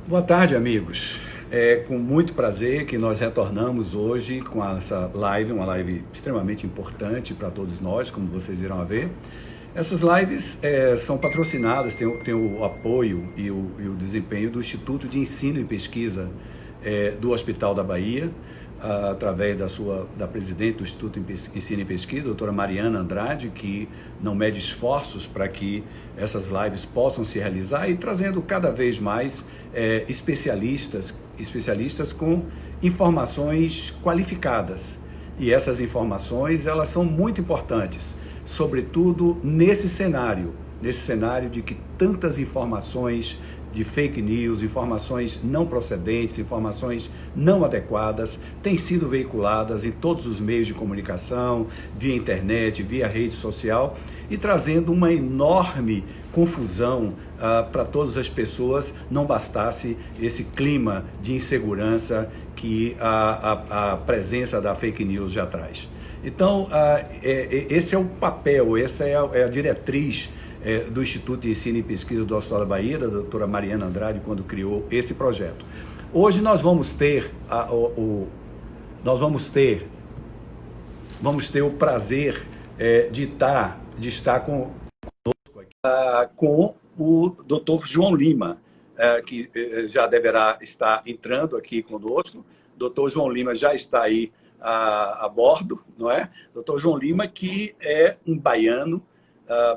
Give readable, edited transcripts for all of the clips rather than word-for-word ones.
Boa tarde, amigos. É com muito prazer que nós retornamos hoje com essa live, uma live extremamente importante para todos nós, como vocês irão ver. Essas lives são patrocinadas, têm o apoio e o desempenho do Instituto de Ensino e Pesquisa do Hospital da Bahia, através da presidente do Instituto de Ensino e Pesquisa, doutora Mariana Andrade, que não mede esforços para que essas lives possam se realizar e trazendo cada vez mais especialistas com informações qualificadas. E essas informações, elas são muito importantes, sobretudo nesse cenário de que tantas informações de fake news, informações não procedentes, informações não adequadas, têm sido veiculadas em todos os meios de comunicação, via internet, via rede social, e trazendo uma enorme confusão para todas as pessoas. Não bastasse esse clima de insegurança que a presença da fake news já traz. Então, esse é o papel, essa é a diretriz do Instituto de Ensino e Pesquisa do Hospital da Bahia, da doutora Mariana Andrade, quando criou esse projeto. Hoje nós vamos ter o prazer de estar com o Dr. João Lima, que já deverá estar entrando aqui conosco. Dr. João Lima já está aí a bordo, não é? Dr. João Lima, que é um baiano,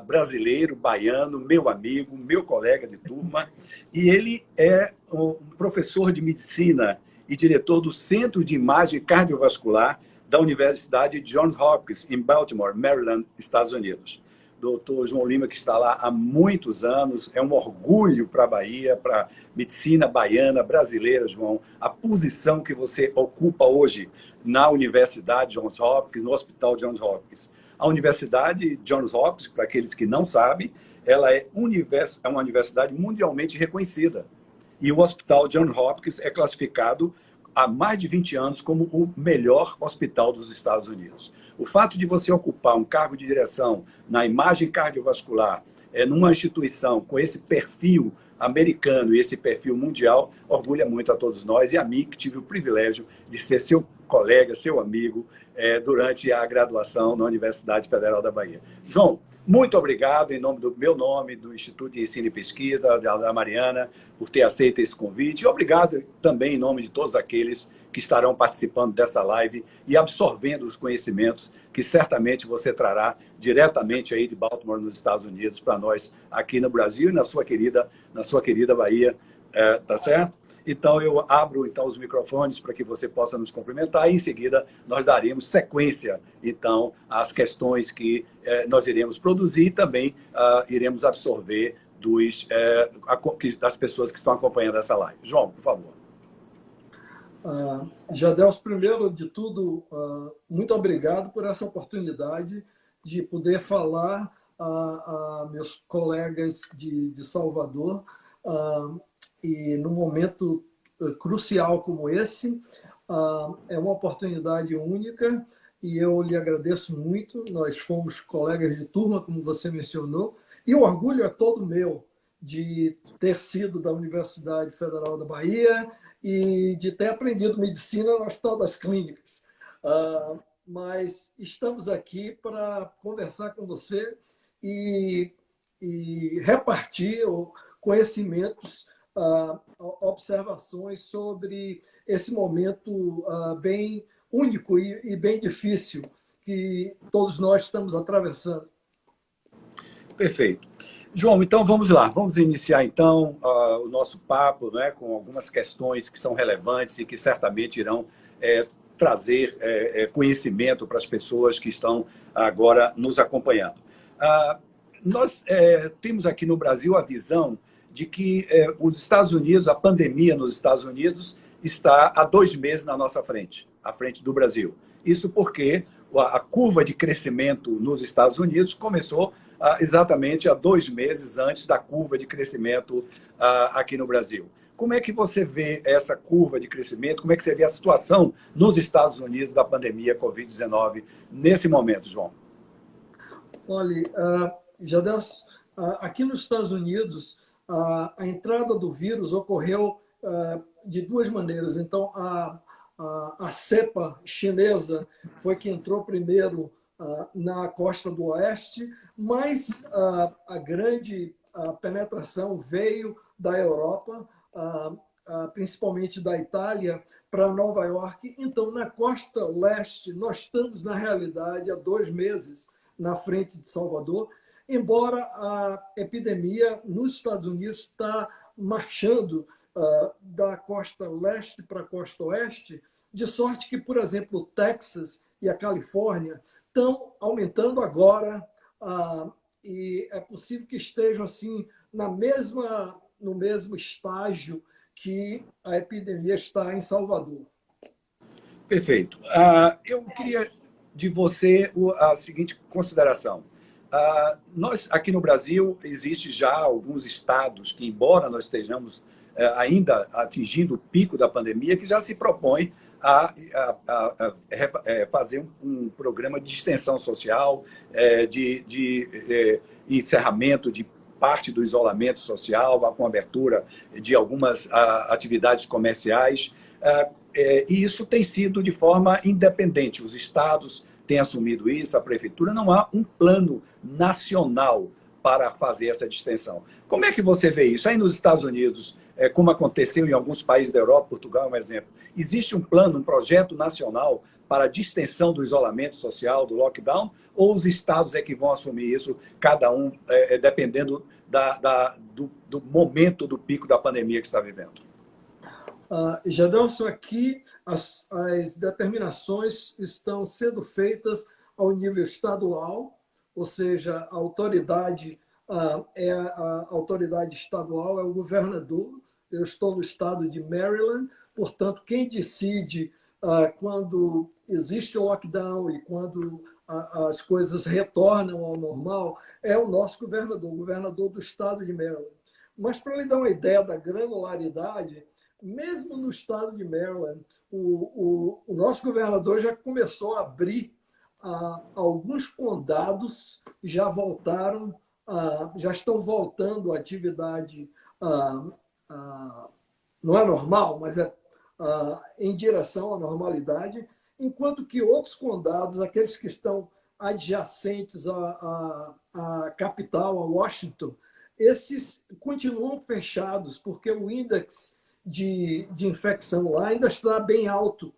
brasileiro, baiano, meu amigo, meu colega de turma, e ele é um professor de medicina e diretor do Centro de Imagem Cardiovascular da Universidade Johns Hopkins, em Baltimore, Maryland, Estados Unidos. Doutor João Lima, que está lá há muitos anos, é um orgulho para a Bahia, para a medicina baiana, brasileira, João. A posição que você ocupa hoje na Universidade Johns Hopkins, no Hospital Johns Hopkins. A Universidade Johns Hopkins, para aqueles que não sabem, ela é uma universidade mundialmente reconhecida. E o Hospital Johns Hopkins é classificado há mais de 20 anos como o melhor hospital dos Estados Unidos. O fato de você ocupar um cargo de direção na imagem cardiovascular, numa instituição com esse perfil americano e esse perfil mundial, orgulha muito a todos nós e a mim, que tive o privilégio de ser seu colega, seu amigo, durante a graduação na Universidade Federal da Bahia. João, muito obrigado em nome do meu nome, do Instituto de Ensino e Pesquisa, da Mariana, por ter aceito esse convite. E obrigado também em nome de todos aqueles que estarão participando dessa live e absorvendo os conhecimentos que certamente você trará diretamente aí de Baltimore, nos Estados Unidos, para nós aqui no Brasil e na sua querida Bahia, tá certo? Então, eu abro os microfones para que você possa nos cumprimentar e, em seguida, nós daremos sequência, então, às questões que nós iremos produzir e também iremos absorver das pessoas que estão acompanhando essa live. João, por favor. Jadelso, primeiro de tudo, muito obrigado por essa oportunidade de poder falar a meus colegas de Salvador, e num momento crucial como esse, é uma oportunidade única e eu lhe agradeço muito. Nós fomos colegas de turma, como você mencionou, e o orgulho é todo meu de ter sido da Universidade Federal da Bahia e de ter aprendido medicina no Hospital das Clínicas. Mas estamos aqui para conversar com você e repartir conhecimentos, observações sobre esse momento bem único e bem difícil que todos nós estamos atravessando. Perfeito. João, então vamos lá. Vamos iniciar então o nosso papo, né, com algumas questões que são relevantes e que certamente irão trazer conhecimento para as pessoas que estão agora nos acompanhando. Nós temos aqui no Brasil a visão de que os Estados Unidos, a pandemia nos Estados Unidos, está há 2 meses na nossa frente, à frente do Brasil. Isso porque a curva de crescimento nos Estados Unidos começou exatamente há 2 meses antes da curva de crescimento aqui no Brasil. Como é que você vê essa curva de crescimento? Como é que você vê a situação nos Estados Unidos da pandemia Covid-19 nesse momento, João? Olha, Jadelso, aqui nos Estados Unidos, a entrada do vírus ocorreu de duas maneiras. Então, a cepa chinesa foi que entrou primeiro na costa do oeste, mas a grande penetração veio da Europa, principalmente da Itália, para Nova York. Então, na costa leste, nós estamos, na realidade, há 2 meses na frente de Salvador, embora a epidemia nos Estados Unidos está marchando da costa leste para a costa oeste, de sorte que, por exemplo, o Texas e a Califórnia estão aumentando agora e é possível que estejam assim no mesmo estágio que a epidemia está em Salvador. Perfeito. Eu queria de você a seguinte consideração. Nós, aqui no Brasil, existe já alguns estados que, embora nós estejamos ainda atingindo o pico da pandemia, que já se propõem a fazer um programa de extensão social, de encerramento de parte do isolamento social, com abertura de algumas atividades comerciais. E isso tem sido de forma independente. Os estados têm assumido isso, a prefeitura. Não há um plano nacional para fazer essa distensão. Como é que você vê isso? Aí nos Estados Unidos, como aconteceu em alguns países da Europa, Portugal é um exemplo, existe um plano, um projeto nacional para a distensão do isolamento social, do lockdown, ou os estados é que vão assumir isso, cada um dependendo do momento do pico da pandemia que está vivendo? Jadilson, aqui as determinações estão sendo feitas ao nível estadual, ou seja, a autoridade a autoridade estadual é o governador. Eu estou no estado de Maryland, portanto, quem decide quando existe o lockdown e quando as coisas retornam ao normal é o nosso governador, o governador do estado de Maryland. Mas, para lhe dar uma ideia da granularidade, mesmo no estado de Maryland, o nosso governador já começou a abrir alguns condados, já estão voltando à atividade, não é normal, mas em direção à normalidade, enquanto que outros condados, aqueles que estão adjacentes à capital, a Washington, esses continuam fechados, porque o índice de infecção lá ainda está bem alto.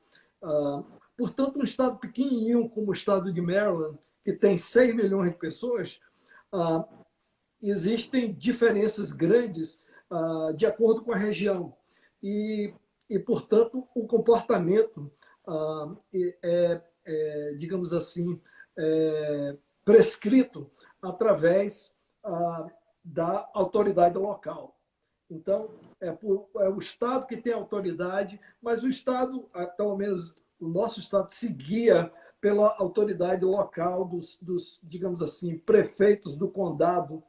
Portanto, um estado pequenininho como o estado de Maryland, que tem 6 milhões de pessoas, existem diferenças grandes de acordo com a região. E portanto, o comportamento digamos assim, prescrito através da autoridade local. Então, é o Estado que tem autoridade, mas o Estado, pelo menos o nosso Estado, se guia pela autoridade local dos digamos assim, prefeitos do condado.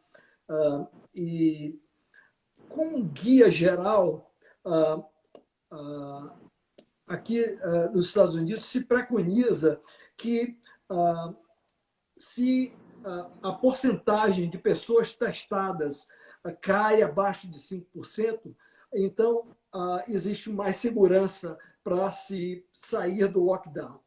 E com um guia geral, aqui nos Estados Unidos se preconiza que se a porcentagem de pessoas testadas cai abaixo de 5%, então existe mais segurança para se sair do lockdown.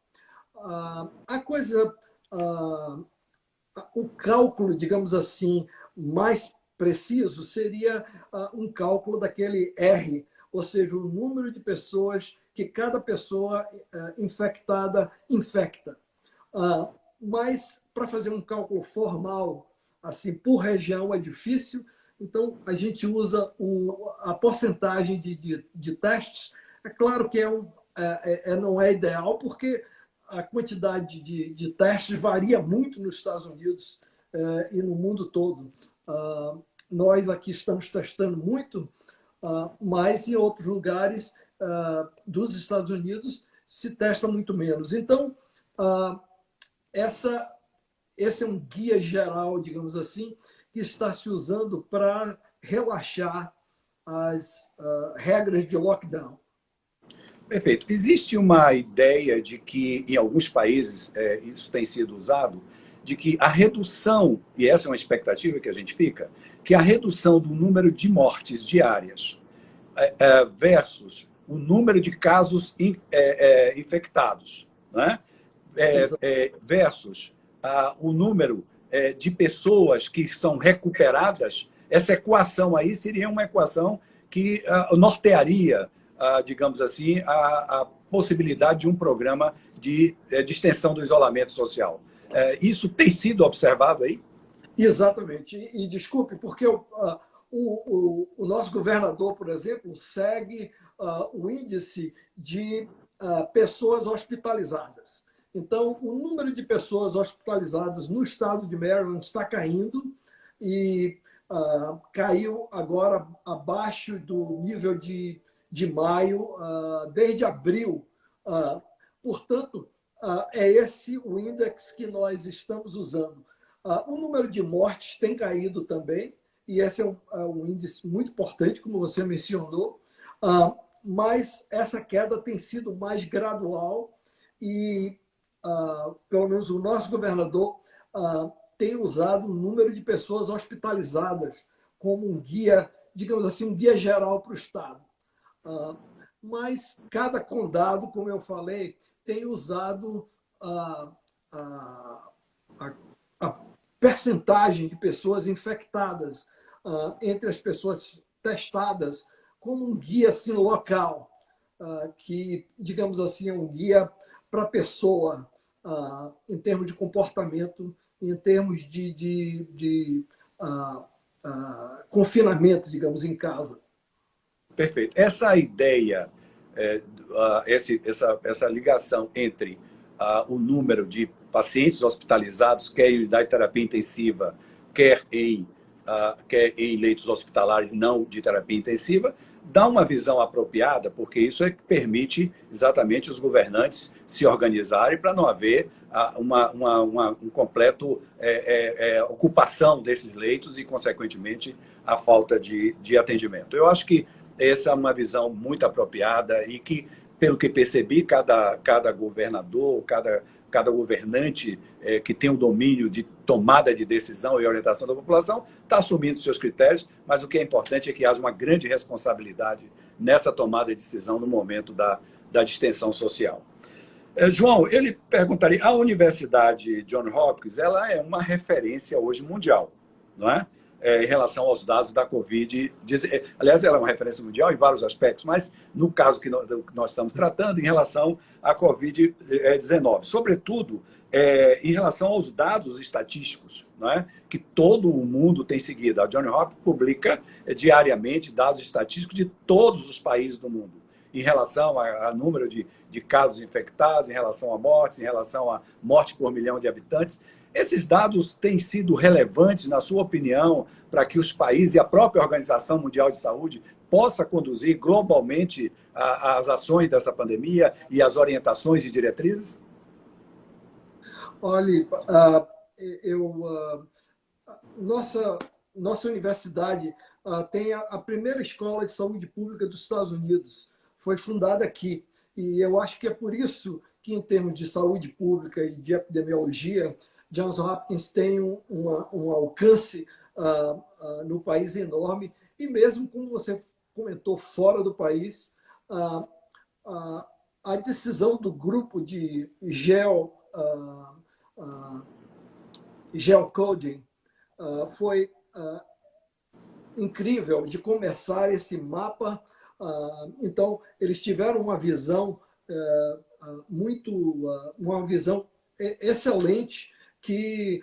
O cálculo, digamos assim, mais preciso seria um cálculo daquele R, ou seja, o número de pessoas que cada pessoa infectada infecta. Mas, para fazer um cálculo formal, assim, por região, é difícil. Então, a gente usa a porcentagem de testes. É claro que não é ideal, porque a quantidade de testes varia muito nos Estados Unidos e no mundo todo. Nós aqui estamos testando muito, mas em outros lugares dos Estados Unidos se testa muito menos. Então, esse é um guia geral, digamos assim, que está se usando para relaxar as regras de lockdown. Perfeito. Existe uma ideia de que, em alguns países, isso tem sido usado, de que a redução, e essa é uma expectativa que a gente fica, que a redução do número de mortes diárias versus o número de casos infectados, né? Versus o número de pessoas que são recuperadas, essa equação aí seria uma equação que nortearia, digamos assim, a possibilidade de um programa de extensão do isolamento social. Isso tem sido observado aí? Exatamente. E desculpe, porque o nosso governador, por exemplo, segue o índice de pessoas hospitalizadas. Então, o número de pessoas hospitalizadas no estado de Maryland está caindo e caiu agora abaixo do nível de maio, desde abril. Portanto, é esse o índice que nós estamos usando. O número de mortes tem caído também, e esse é um índice muito importante, como você mencionou, mas essa queda tem sido mais gradual e, pelo menos, o nosso governador tem usado o número de pessoas hospitalizadas como um guia, digamos assim, um guia geral para o Estado. Mas cada condado, como eu falei, tem usado a percentagem de pessoas infectadas entre as pessoas testadas como um guia assim, local, que, digamos assim, é um guia para a pessoa em termos de comportamento, em termos de confinamento, digamos, em casa. Perfeito. Essa ideia, essa ligação entre o número de pacientes hospitalizados, quer em unidade de terapia intensiva, quer em leitos hospitalares não de terapia intensiva, dá uma visão apropriada, porque isso é que permite exatamente os governantes se organizarem para não haver um completo ocupação desses leitos e, consequentemente, a falta de atendimento. Eu acho que essa é uma visão muito apropriada e que, pelo que percebi, cada governador, cada governante que tem o domínio de tomada de decisão e orientação da população está assumindo seus critérios, mas o que é importante é que haja uma grande responsabilidade nessa tomada de decisão no momento da distensão social. João, ele perguntaria, a Universidade Johns Hopkins ela é uma referência hoje mundial, não é? Em relação aos dados da Covid. Aliás, ela é uma referência mundial em vários aspectos, mas no caso que nós estamos tratando, em relação à Covid-19. Sobretudo, em relação aos dados estatísticos, não é? Que todo o mundo tem seguido. A Johns Hopkins publica diariamente dados estatísticos de todos os países do mundo, em relação a número de casos infectados, em relação a mortes, em relação a morte por milhão de habitantes. Esses dados têm sido relevantes, na sua opinião, para que os países e a própria Organização Mundial de Saúde possa conduzir globalmente as ações dessa pandemia e as orientações e diretrizes? Olha, nossa universidade tem a primeira escola de saúde pública dos Estados Unidos. Foi fundada aqui. E eu acho que é por isso que, em termos de saúde pública e de epidemiologia, Johns Hopkins tem um alcance no país enorme, e mesmo, como você comentou, fora do país, a decisão do grupo de geocoding foi incrível, de começar esse mapa. Então, eles tiveram uma visão uma visão excelente, que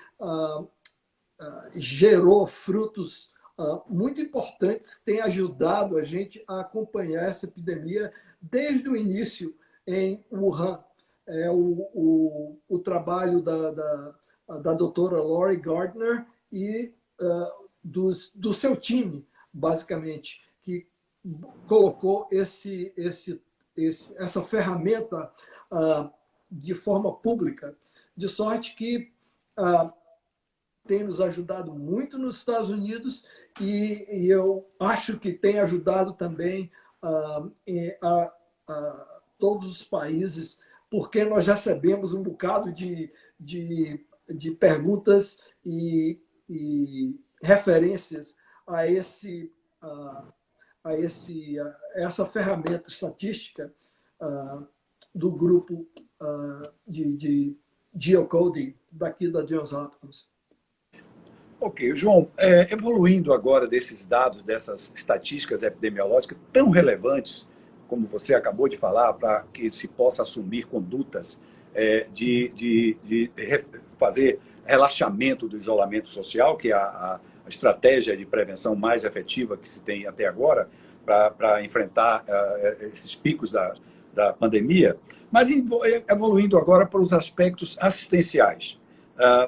gerou frutos muito importantes, que têm ajudado a gente a acompanhar essa epidemia desde o início em Wuhan. O trabalho da doutora Lori Gardner e do seu time, basicamente, que colocou essa ferramenta de forma pública, de sorte que tem nos ajudado muito nos Estados Unidos, e eu acho que tem ajudado também a todos os países, porque nós recebemos um bocado de perguntas e referências a essa ferramenta estatística do grupo de geocoding daqui da Johns Hopkins. Ok, João, evoluindo agora desses dados, dessas estatísticas epidemiológicas tão relevantes, como você acabou de falar, para que se possa assumir condutas de fazer relaxamento do isolamento social, que é a estratégia de prevenção mais efetiva que se tem até agora para enfrentar esses picos da pandemia, mas evoluindo agora para os aspectos assistenciais.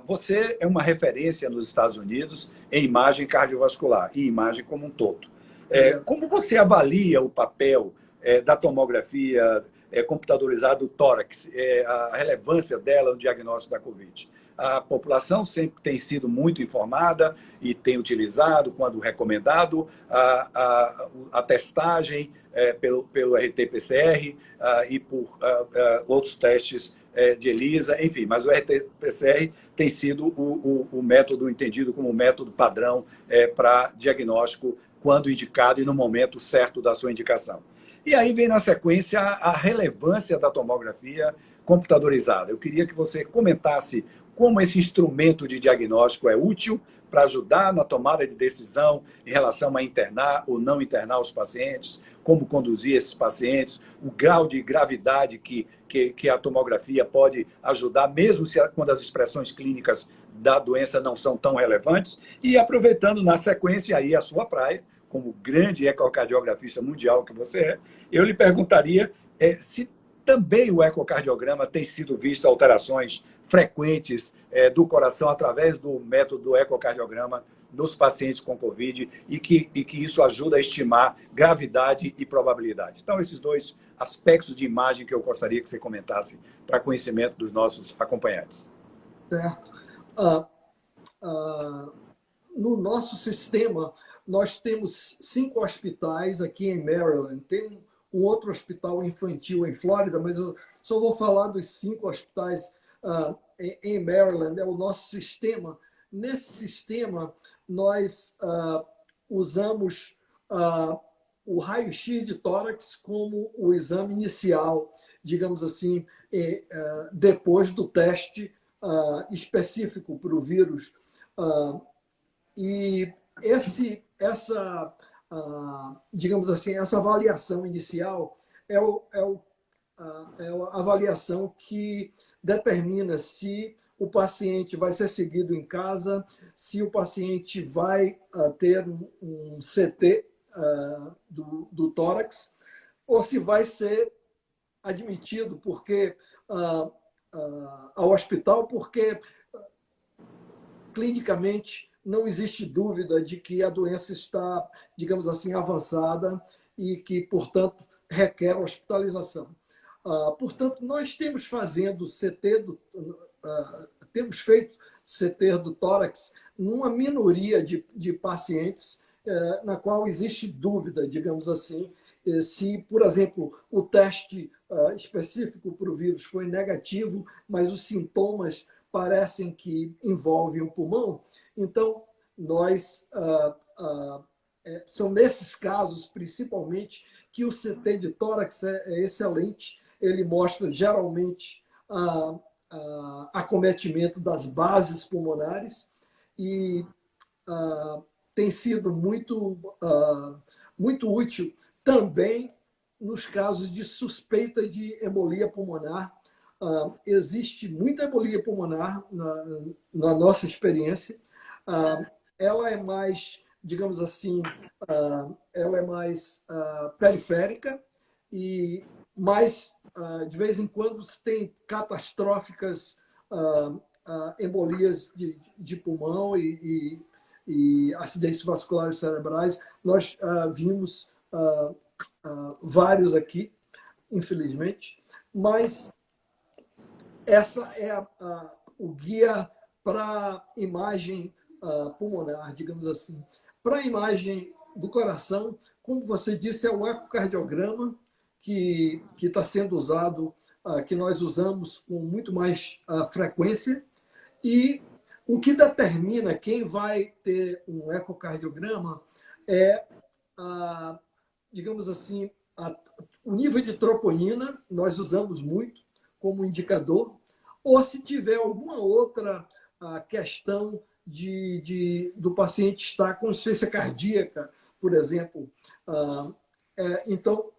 Você é uma referência nos Estados Unidos em imagem cardiovascular e imagem como um todo. Como você avalia o papel da tomografia computadorizada do tórax, a relevância dela no diagnóstico da Covid? A população sempre tem sido muito informada e tem utilizado, quando recomendado, a testagem pelo RT-PCR e por outros testes de ELISA, enfim, mas o RT-PCR tem sido o método entendido como o método padrão para diagnóstico quando indicado e no momento certo da sua indicação. E aí vem na sequência a relevância da tomografia computadorizada. Eu queria que você comentasse como esse instrumento de diagnóstico é útil para ajudar na tomada de decisão em relação a internar ou não internar os pacientes, como conduzir esses pacientes, o grau de gravidade que a tomografia pode ajudar, mesmo quando as expressões clínicas da doença não são tão relevantes, e aproveitando na sequência aí a sua praia, como grande ecocardiografista mundial que você é, eu lhe perguntaria se também o ecocardiograma tem sido visto alterações frequentes do coração através do método do ecocardiograma nos pacientes com Covid e que isso ajuda a estimar gravidade e probabilidade. Então, esses dois aspectos de imagem que eu gostaria que você comentasse para conhecimento dos nossos acompanhantes. Certo. No nosso sistema, nós temos 5 hospitais aqui em Maryland. Tem um outro hospital infantil em Flórida, mas eu só vou falar dos 5 hospitais em Maryland. É o nosso sistema. Nesse sistema, nós usamos o raio-x de tórax como o exame inicial, digamos assim, depois do teste específico para o vírus. E digamos assim, essa avaliação inicial é a avaliação que determina se o paciente vai ser seguido em casa, se o paciente vai ter um CT do tórax, ou se vai ser admitido ao hospital, porque clinicamente não existe dúvida de que a doença está, digamos assim, avançada e que, portanto, requer hospitalização. Portanto, nós temos feito CT do tórax numa minoria de pacientes na qual existe dúvida, digamos assim, se, por exemplo, o teste específico para o vírus foi negativo, mas os sintomas parecem que envolvem o pulmão. Então, são nesses casos, principalmente, que o CT de tórax é excelente. Ele mostra, geralmente, acometimento das bases pulmonares e tem sido muito útil também nos casos de suspeita de embolia pulmonar. Existe muita embolia pulmonar na nossa experiência. Ela é mais, digamos assim, ela é mais periférica e mais, de vez em quando, se tem catastróficas embolias de pulmão e acidentes vasculares cerebrais. Nós vimos vários aqui, infelizmente, mas essa é o guia para imagem pulmonar, digamos assim. Para a imagem do coração, como você disse, é o ecocardiograma que está sendo usado, que nós usamos com muito mais frequência, e o que determina quem vai ter um ecocardiograma é digamos assim, o nível de troponina, nós usamos muito como indicador, ou se tiver alguma outra questão do paciente estar com insuficiência cardíaca, por exemplo. Então,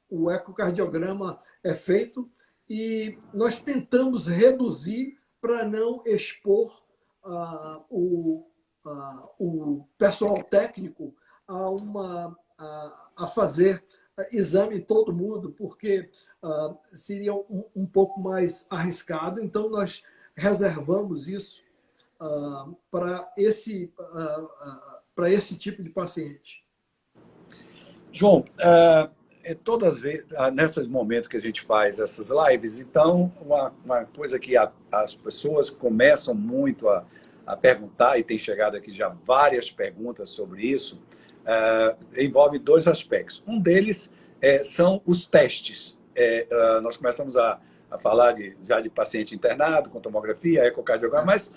o ecocardiograma é feito e nós tentamos reduzir para não expor o pessoal técnico a fazer exame em todo mundo, porque seria um pouco mais arriscado. Então, nós reservamos isso para esse tipo de paciente. João, todas as vezes, nesses momentos que a gente faz essas lives, então, uma coisa que as pessoas começam muito a perguntar, e tem chegado aqui já várias perguntas sobre isso, envolve dois aspectos. Um deles são os testes. Nós começamos a falar já de paciente internado, com tomografia, ecocardiograma, mas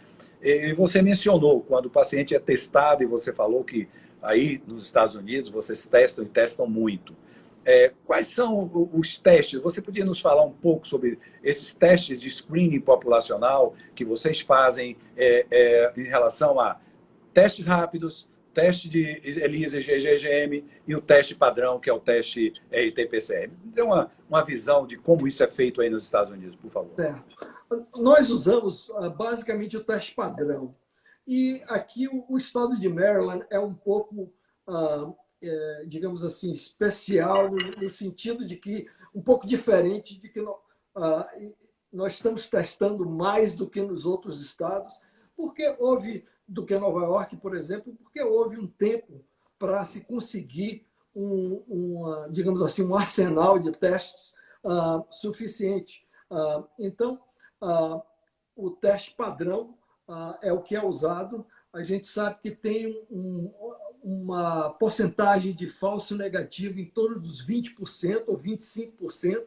você mencionou quando o paciente é testado, e você falou que aí nos Estados Unidos vocês testam e testam muito. Quais são os testes? Você podia nos falar um pouco sobre esses testes de screening populacional que vocês fazem em relação a testes rápidos, teste de ELISA e GGGM e o teste padrão, que é o teste RT-PCR. Dê uma visão de como isso é feito aí nos Estados Unidos, por favor. Certo. Nós usamos basicamente o teste padrão. E aqui o estado de Maryland é um pouco, digamos assim, especial no sentido de que um pouco diferente de que nós estamos testando mais do que nos outros estados, porque houve, do que Nova York, por exemplo, porque houve um tempo para se conseguir digamos assim, um arsenal de testes suficiente. Então, o teste padrão é o que é usado. A gente sabe que tem uma porcentagem de falso negativo em torno dos 20% ou 25%.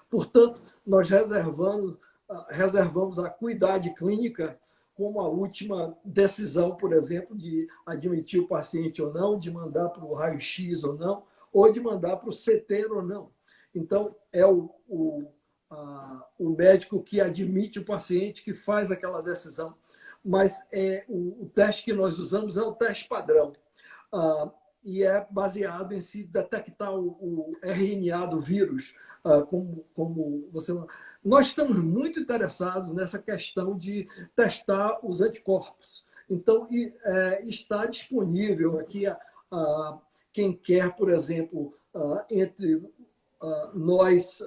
Portanto, nós reservamos a acuidade clínica como a última decisão, por exemplo, de admitir o paciente ou não, de mandar para o raio-x ou não, ou de mandar para o CT ou não. Então, é o médico que admite o paciente que faz aquela decisão. Mas o teste que nós usamos é o teste padrão. E é baseado em se detectar o RNA do vírus, como você... Nós estamos muito interessados nessa questão de testar os anticorpos. Então, está disponível aqui quem quer, por exemplo, entre nós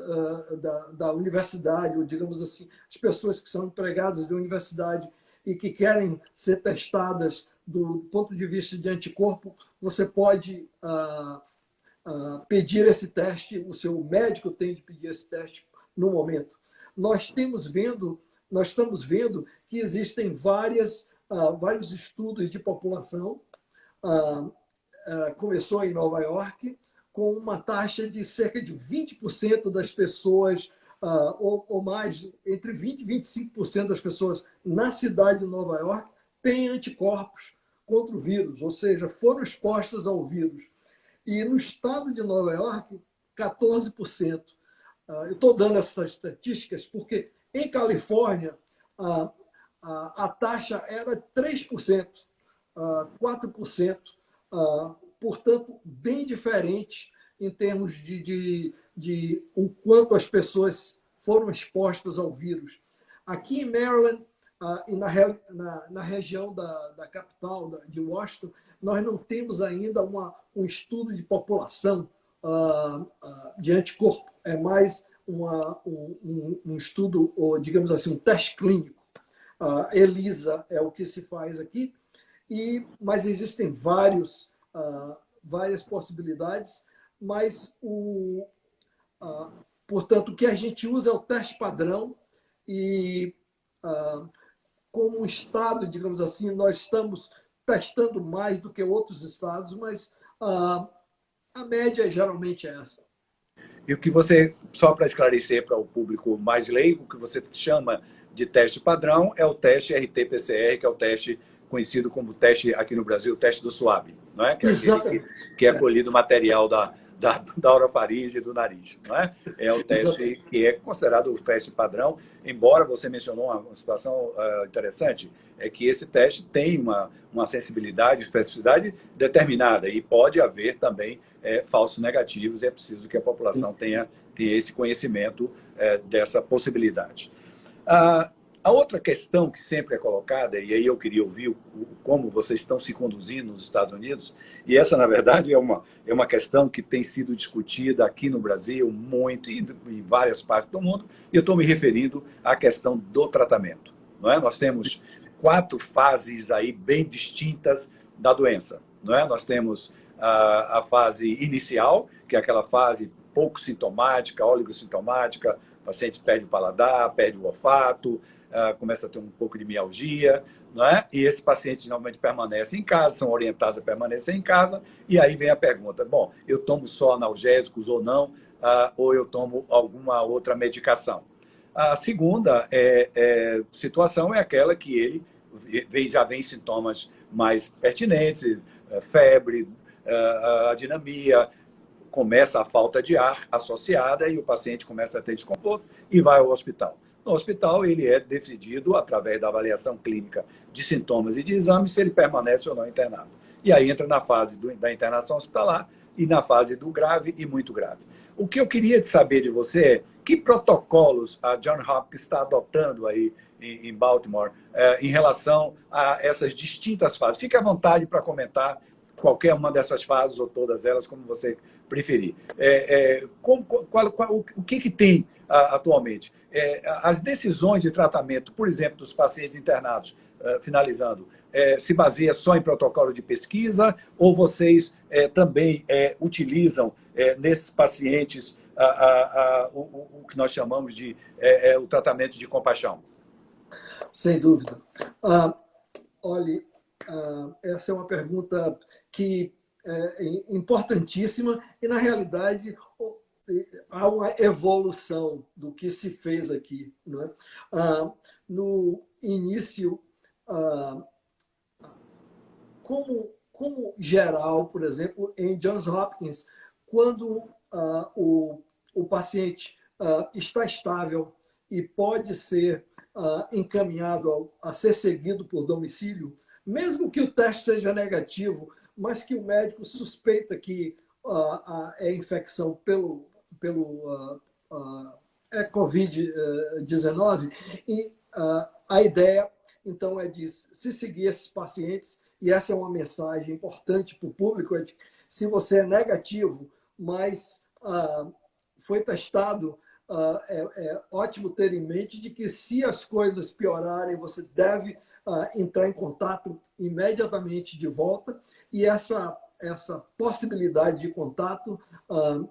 da universidade, ou digamos assim, as pessoas que são empregadas da universidade e que querem ser testadas do ponto de vista de anticorpo, você pode pedir esse teste, o seu médico tem de pedir esse teste no momento. Nós estamos vendo que existem vários estudos de população, começou em Nova York, com uma taxa de cerca de 20% das pessoas, ou mais, entre 20% e 25% das pessoas na cidade de Nova York têm anticorpos contra o vírus, ou seja, foram expostas ao vírus. E no estado de Nova York, 14%. Eu estou dando essas estatísticas porque em Califórnia a taxa era 3%, 4%. Portanto, bem diferente em termos de o quanto as pessoas foram expostas ao vírus. Aqui em Maryland e na região da capital, de Washington, nós não temos ainda um estudo de população de anticorpo. É mais um estudo, ou digamos assim, um teste clínico. ELISA é o que se faz aqui, mas existem várias possibilidades, mas, portanto, o que a gente usa é o teste padrão e, como um estado, digamos assim, nós estamos testando mais do que outros estados, mas a média geralmente é essa. E o que você, só para esclarecer para o público mais leigo, o que você chama de teste padrão é o teste RT-PCR, que é o teste conhecido como teste aqui no Brasil, o teste do SWAB, não é? Que é aquele que é colhido o material da orofaringe e do nariz, não é? É o teste que é considerado o teste padrão, embora você mencionou uma situação interessante, é que esse teste tem uma sensibilidade, especificidade determinada e pode haver também falsos negativos e é preciso que a população tenha esse conhecimento dessa possibilidade. A outra questão que sempre é colocada, e aí eu queria ouvir como vocês estão se conduzindo nos Estados Unidos, e essa, na verdade, é uma questão que tem sido discutida aqui no Brasil muito e em várias partes do mundo, e eu estou me referindo à questão do tratamento. Não é? Nós temos 4 fases aí bem distintas da doença. Não é? Nós temos a fase inicial, que é aquela fase pouco sintomática, oligossintomática, o paciente perde o paladar, perde o olfato, começa a ter um pouco de mialgia, não é? E esses pacientes normalmente permanecem em casa, são orientados a permanecer em casa, e aí vem a pergunta, bom, eu tomo só analgésicos ou não, ou eu tomo alguma outra medicação? A segunda situação é aquela que ele já vem sintomas mais pertinentes, febre, adinamia, começa a falta de ar associada e o paciente começa a ter desconforto e vai ao hospital. No hospital, ele é decidido, através da avaliação clínica de sintomas e de exames, se ele permanece ou não internado. E aí entra na fase da internação hospitalar e na fase do grave e muito grave. O que eu queria saber de você é que protocolos a Johns Hopkins está adotando aí em Baltimore em relação a essas distintas fases. Fique à vontade para comentar qualquer uma dessas fases ou todas elas, como você preferir. O que tem atualmente? As decisões de tratamento, por exemplo, dos pacientes internados, finalizando, se baseia só em protocolo de pesquisa ou vocês também utilizam nesses pacientes o que nós chamamos de o tratamento de compaixão? Sem dúvida. Olha, essa é uma pergunta que é importantíssima e, na realidade, há uma evolução do que se fez aqui. Não é? No início, como geral, por exemplo, em Johns Hopkins, quando o paciente está estável e pode ser encaminhado a ser seguido por domicílio, mesmo que o teste seja negativo, mas que o médico suspeita que é infecção pelo Covid-19, e a ideia, então, é de se seguir esses pacientes, e essa é uma mensagem importante para o público, é de, se você é negativo, mas foi testado, é ótimo ter em mente de que se as coisas piorarem, você deve entrar em contato imediatamente de volta, e essa possibilidade de contato,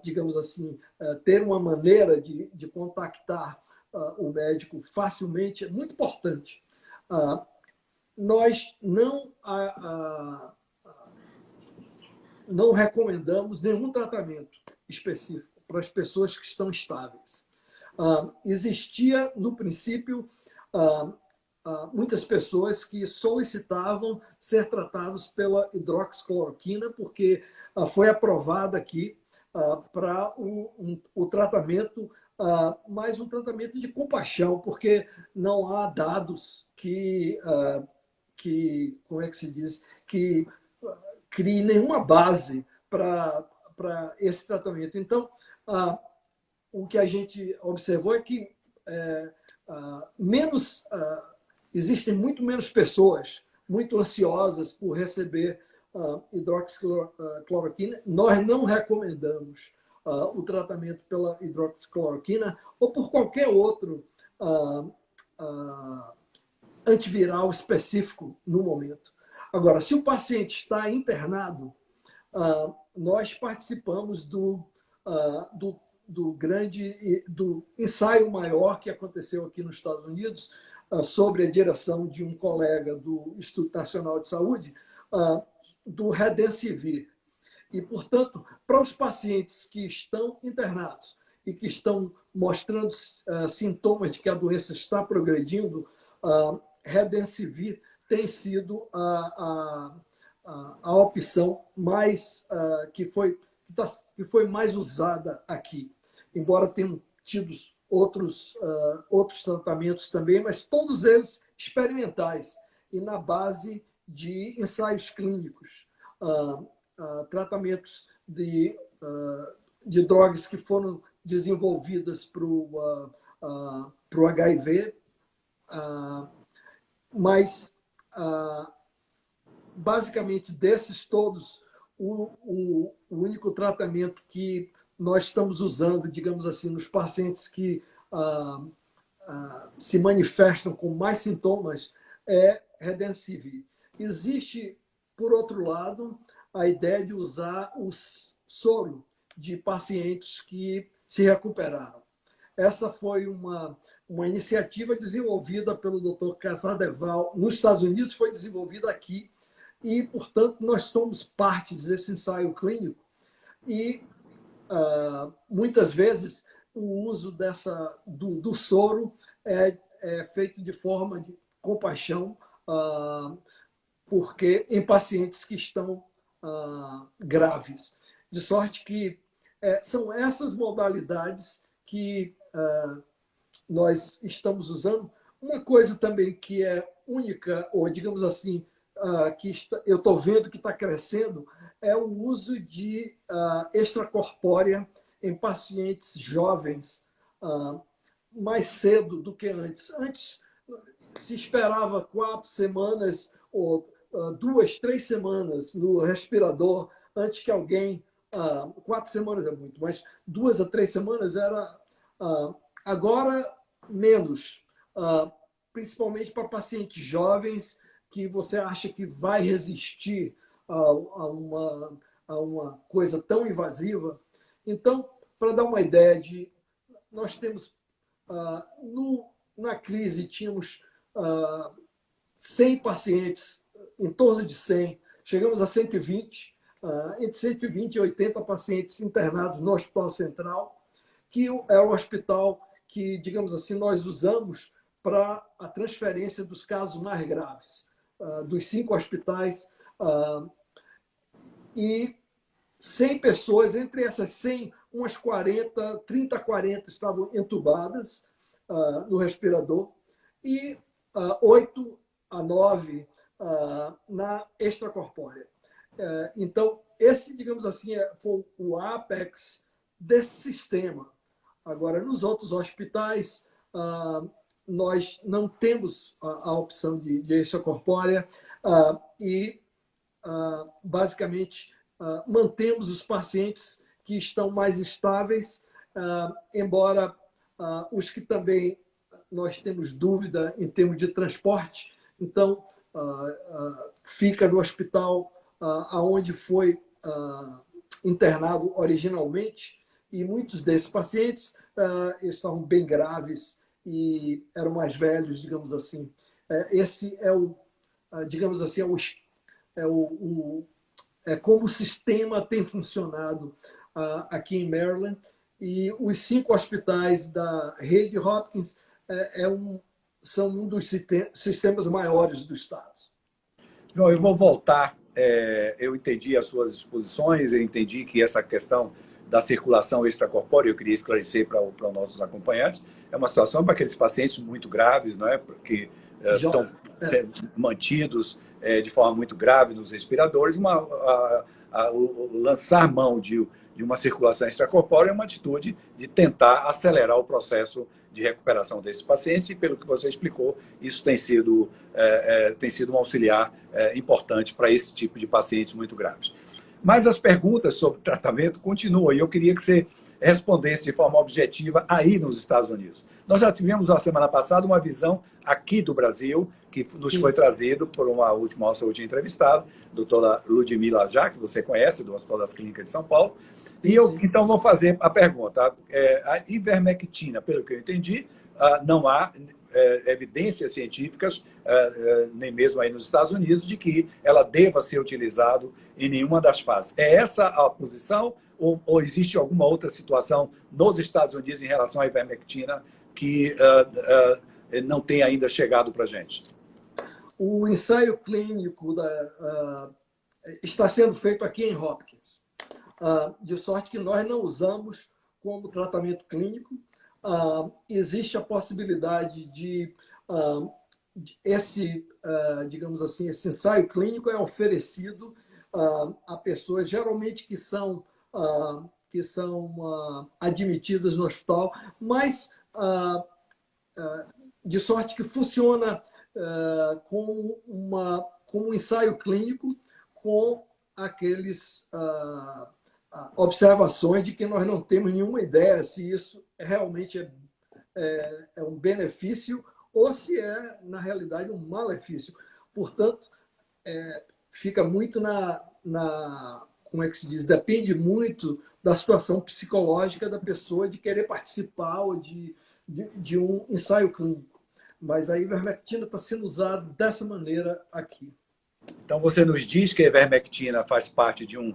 digamos assim, ter uma maneira de contactar o médico facilmente é muito importante. Nós não recomendamos nenhum tratamento específico para as pessoas que estão estáveis. Existia, no princípio, muitas pessoas que solicitavam ser tratados pela hidroxicloroquina, porque foi aprovada aqui para o tratamento, mas um tratamento de compaixão, porque não há dados que como é que se diz, que crie nenhuma base para esse tratamento. Então, o que a gente observou é que existem muito menos pessoas muito ansiosas por receber hidroxicloroquina. Nós não recomendamos o tratamento pela hidroxicloroquina ou por qualquer outro antiviral específico no momento. Agora, se o paciente está internado, nós participamos do ensaio maior que aconteceu aqui nos Estados Unidos, sobre a direção de um colega do Instituto Nacional de Saúde, do Redensivir. E, portanto, para os pacientes que estão internados e que estão mostrando sintomas de que a doença está progredindo, Redensivir tem sido a opção mais que foi que foi mais usada aqui. Embora tenham tido outros tratamentos também, mas todos eles experimentais e na base de ensaios clínicos. Tratamentos de drogas que foram desenvolvidas para o HIV, mas basicamente desses todos, o único tratamento que nós estamos usando, digamos assim, nos pacientes que se manifestam com mais sintomas é Redemsivir. Existe, por outro lado, a ideia de usar o soro de pacientes que se recuperaram. Essa foi uma iniciativa desenvolvida pelo Dr. Casadeval nos Estados Unidos, foi desenvolvida aqui e, portanto, nós somos parte desse ensaio clínico e, muitas vezes, o uso do soro é feito de forma de compaixão, porque em pacientes que estão graves. De sorte que são essas modalidades que nós estamos usando. Uma coisa também que é única, ou digamos assim, eu estou vendo que está crescendo, é o uso de extracorpórea em pacientes jovens mais cedo do que antes. Antes se esperava 4 semanas ou 2, 3 semanas no respirador antes que alguém... 4 semanas é muito, mas 2 a 3 semanas era... agora, menos. Principalmente para pacientes jovens que você acha que vai resistir a uma coisa tão invasiva. Então, para dar uma ideia nós temos... na crise, tínhamos 100 pacientes, em torno de 100. Chegamos a 120, entre 120 e 80 pacientes internados no Hospital Central, que é o hospital que, digamos assim, nós usamos para a transferência dos casos mais graves. Dos 5 hospitais, e 100 pessoas, entre essas 100, umas 30 a 40 estavam entubadas no respirador e 8 a 9 na extracorpórea. Então, esse, digamos assim, foi o ápex desse sistema. Agora, nos outros hospitais, nós não temos a opção de extracorpórea e, basicamente, mantemos os pacientes que estão mais estáveis, embora os que também nós temos dúvida em termos de transporte, então fica no hospital aonde foi internado originalmente, e muitos desses pacientes estavam bem graves e eram mais velhos, digamos assim. Esse é digamos assim, como o sistema tem funcionado aqui em Maryland, e os 5 hospitais da rede Hopkins são um dos sistemas maiores do estado. João, eu vou voltar. Eu entendi as suas exposições, eu entendi que essa questão da circulação extracorpórea, eu queria esclarecer para os nossos acompanhantes, é uma situação para aqueles pacientes muito graves, não é? Porque estão sendo mantidos de forma muito grave nos respiradores. O lançar mão de uma circulação extracorpórea é uma atitude de tentar acelerar o processo de recuperação desses pacientes, e pelo que você explicou, isso tem sido um auxiliar importante para esse tipo de pacientes muito graves. Mas as perguntas sobre tratamento continuam, e eu queria que você respondesse de forma objetiva aí nos Estados Unidos. Nós já tivemos, na semana passada, uma visão aqui do Brasil, que nos foi trazido por nossa última entrevistada, a doutora Ludmila Já, que você conhece, do Hospital das Clínicas de São Paulo. E então, vou fazer a pergunta. A ivermectina, pelo que eu entendi, não há evidências científicas, nem mesmo aí nos Estados Unidos, de que ela deva ser utilizada em nenhuma das fases. É essa a posição, ou existe alguma outra situação nos Estados Unidos em relação à ivermectina que não tem ainda chegado para a gente? O ensaio clínico está sendo feito aqui em Hopkins. de sorte que nós não usamos como tratamento clínico. Existe a possibilidade digamos assim, esse ensaio clínico é oferecido a pessoas geralmente que são admitidas no hospital, mas de sorte que funciona como um ensaio clínico com aqueles observações de que nós não temos nenhuma ideia se isso realmente é um benefício ou se é, na realidade, um malefício. Portanto, fica muito como é que se diz? Depende muito da situação psicológica da pessoa de querer participar ou de um ensaio clínico. Mas a ivermectina está sendo usada dessa maneira aqui. Então, você nos diz que a ivermectina faz parte de um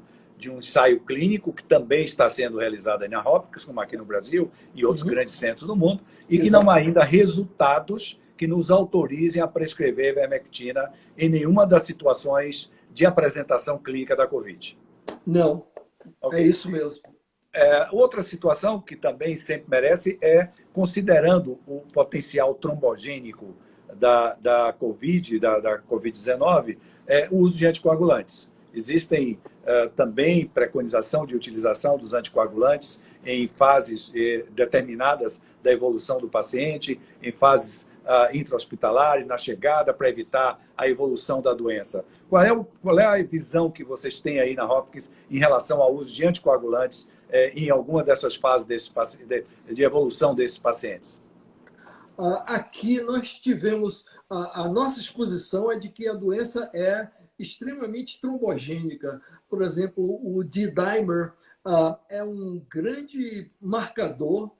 ensaio clínico que também está sendo realizado na Hopkins, como aqui no Brasil e outros grandes centros do mundo, e que não há ainda resultados que nos autorizem a prescrever ivermectina em nenhuma das situações de apresentação clínica da Covid. Não, okay. É isso mesmo. Outra situação que também sempre merece considerando o potencial trombogênico da Covid, da Covid-19, o uso de anticoagulantes. Existem também preconização de utilização dos anticoagulantes em fases determinadas da evolução do paciente, em fases intra-hospitalares, na chegada, para evitar a evolução da doença. Qual é a visão que vocês têm aí na Hopkins em relação ao uso de anticoagulantes em alguma dessas fases de evolução desses pacientes? Aqui nós tivemos, a nossa exposição é de que a doença é extremamente trombogênica. Por exemplo, o D-dimer é um grande marcador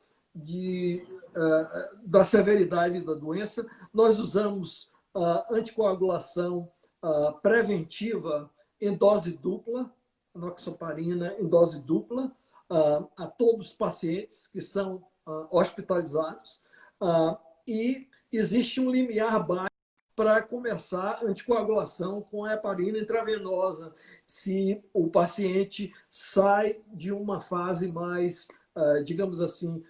da severidade da doença. Nós usamos anticoagulação preventiva em dose dupla, enoxaparina em dose dupla, a todos os pacientes que são hospitalizados. E existe um limiar baixo para começar a anticoagulação com a heparina intravenosa, se o paciente sai de uma fase mais, digamos assim,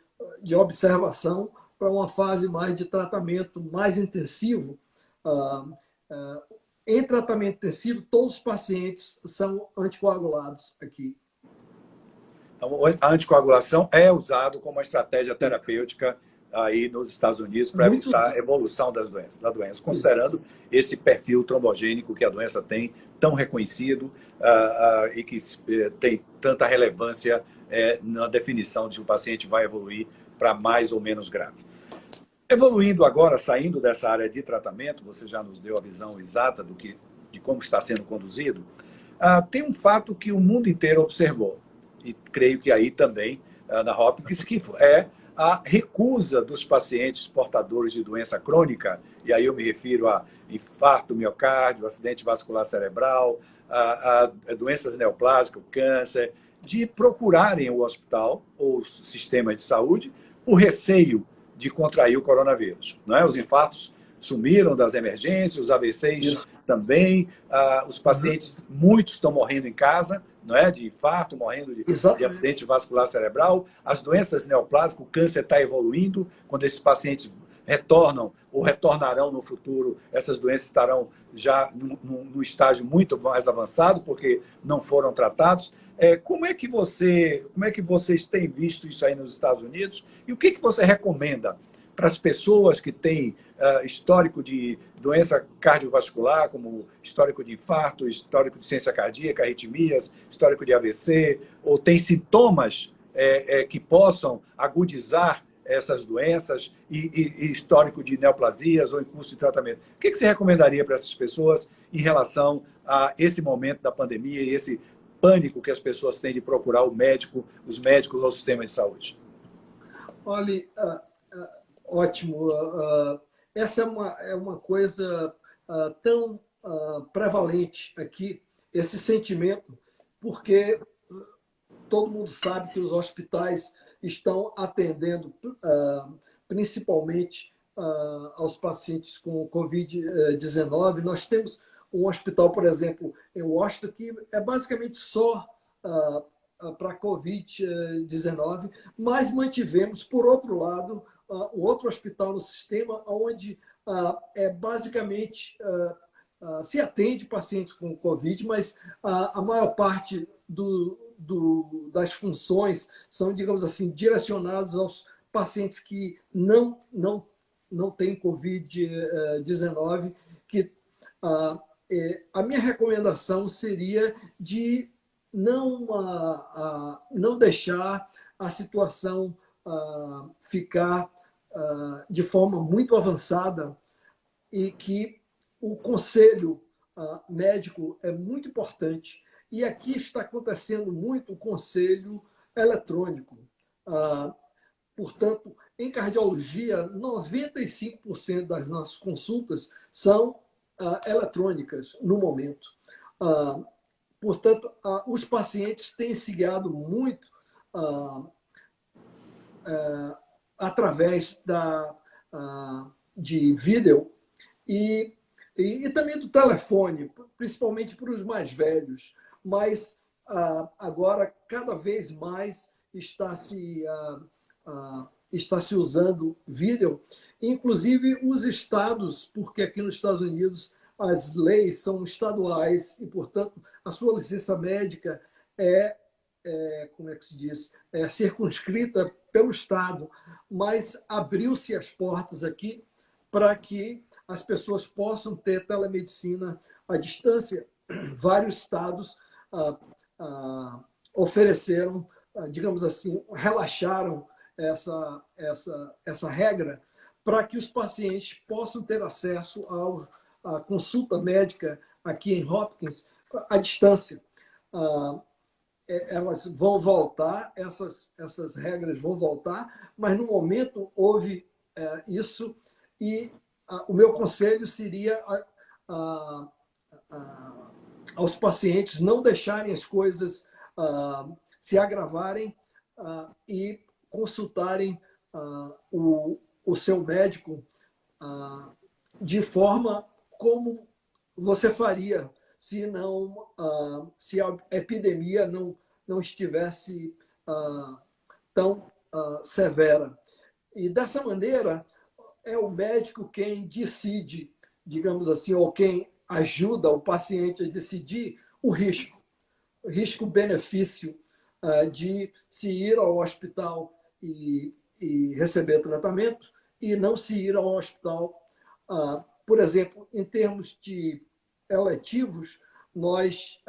de observação para uma fase mais de tratamento mais intensivo. Em tratamento intensivo, todos os pacientes são anticoagulados aqui. Então, a anticoagulação é usado como uma estratégia terapêutica aí nos Estados Unidos para evitar a evolução da doença, considerando esse perfil trombogênico que a doença tem, tão reconhecido e que tem tanta relevância na definição de se o paciente vai evoluir para mais ou menos grave. Evoluindo agora, saindo dessa área de tratamento, você já nos deu a visão exata de como está sendo conduzido, tem um fato que o mundo inteiro observou, e creio que aí também na Hopkins, que é a recusa dos pacientes portadores de doença crônica, e aí eu me refiro a infarto, miocárdio, acidente vascular cerebral, a doenças neoplásicas, o câncer, de procurarem o hospital ou o sistema de saúde por receio de contrair o coronavírus. Não é? Os infartos sumiram das emergências, os AVCs também, os pacientes, muitos estão morrendo em casa, não é? De infarto, morrendo de acidente vascular cerebral, as doenças neoplásicas, o câncer está evoluindo, quando esses pacientes retornam ou retornarão no futuro, essas doenças estarão já num estágio muito mais avançado, porque não foram tratados. Como é que vocês têm visto isso aí nos Estados Unidos? E o que você recomenda para as pessoas que têm histórico de doença cardiovascular, como histórico de infarto, histórico de ciência cardíaca, arritmias, histórico de AVC, ou tem sintomas que possam agudizar essas doenças e histórico de neoplasias ou em curso de tratamento? O que você recomendaria para essas pessoas em relação a esse momento da pandemia e esse pânico que as pessoas têm de procurar os médicos ou o sistema de saúde? Olha, ótimo. Essa é uma coisa tão prevalente aqui, esse sentimento, porque todo mundo sabe que os hospitais estão atendendo principalmente aos pacientes com Covid-19. Nós temos um hospital, por exemplo, em Washington, que é basicamente só para a Covid-19, mas mantivemos, por outro lado, um outro hospital no sistema, onde basicamente se atende pacientes com Covid, mas a maior parte das funções são, digamos assim, direcionadas aos pacientes que não têm Covid-19, que a minha recomendação seria de não deixar a situação ficar de forma muito avançada, e que o conselho médico é muito importante. E aqui está acontecendo muito o conselho eletrônico. Portanto, em cardiologia, 95% das nossas consultas são eletrônicas no momento. Portanto, os pacientes têm se guiado muito através de vídeo e também do telefone, principalmente para os mais velhos. Mas agora, cada vez mais, está se usando vídeo, inclusive os estados, porque aqui nos Estados Unidos as leis são estaduais e, portanto, a sua licença médica como é que se diz, circunscrita pelo Estado, mas abriu-se as portas aqui para que as pessoas possam ter telemedicina à distância. Vários estados ofereceram, digamos assim, relaxaram essa regra para que os pacientes possam ter acesso à consulta médica aqui em Hopkins à distância. Elas vão voltar, essas regras vão voltar, mas no momento houve isso, e o meu conselho seria aos pacientes não deixarem as coisas se agravarem e consultarem o seu médico de forma como você faria se a epidemia não estivesse tão severa. E dessa maneira, é o médico quem decide, digamos assim, ou quem ajuda o paciente a decidir o risco-benefício de se ir ao hospital e receber tratamento e não se ir ao hospital. Por exemplo, em termos de eletivos, nós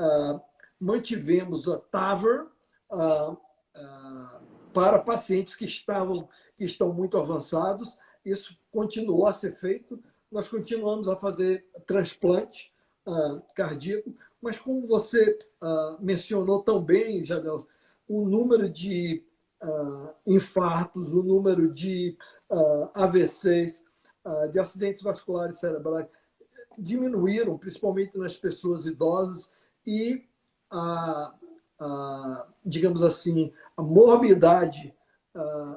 mantivemos a TAVR para pacientes que estão muito avançados. Isso continuou a ser feito. Nós continuamos a fazer transplante cardíaco, mas como você mencionou tão bem, Jadel, o número de infartos, o número de AVCs, de acidentes vasculares cerebrais, diminuíram, principalmente nas pessoas idosas, e digamos assim, a morbidade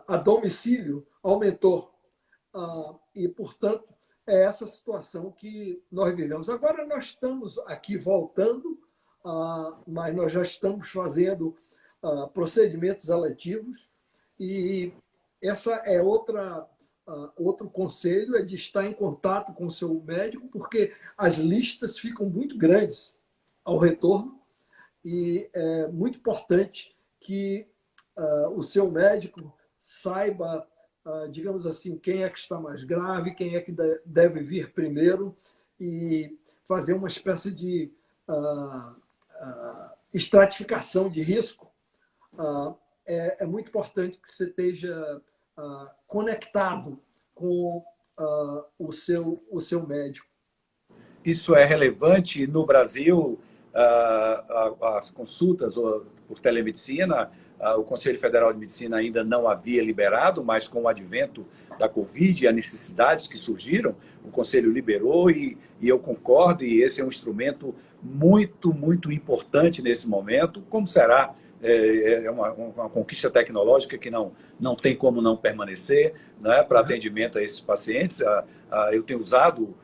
a domicílio aumentou. E, portanto, é essa situação que nós vivemos. Agora nós estamos aqui voltando, mas nós já estamos fazendo procedimentos eletivos, e essa é outro conselho, é de estar em contato com o seu médico, porque as listas ficam muito grandes ao retorno, e é muito importante que o seu médico saiba, digamos assim, quem é que está mais grave, quem é que deve vir primeiro, e fazer uma espécie de estratificação de risco. É muito importante que você esteja conectado com o seu médico. Isso é relevante no Brasil, as consultas por telemedicina. O Conselho Federal de Medicina ainda não havia liberado, mas com o advento da Covid e as necessidades que surgiram, o Conselho liberou, e eu concordo, e esse é um instrumento muito, muito importante nesse momento, como será. É uma conquista tecnológica que não tem como não permanecer, né, para atendimento a esses pacientes. Eu tenho usado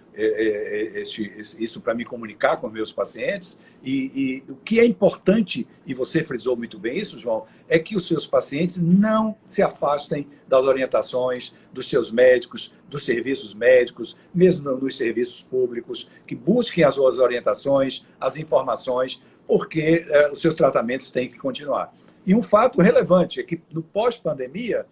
isso para me comunicar com meus pacientes. E o que é importante, e você frisou muito bem isso, João, é que os seus pacientes não se afastem das orientações dos seus médicos, dos serviços médicos, mesmo nos serviços públicos, que busquem as suas orientações, as informações, porque os seus tratamentos têm que continuar. E um fato relevante é que, no pós-pandemia,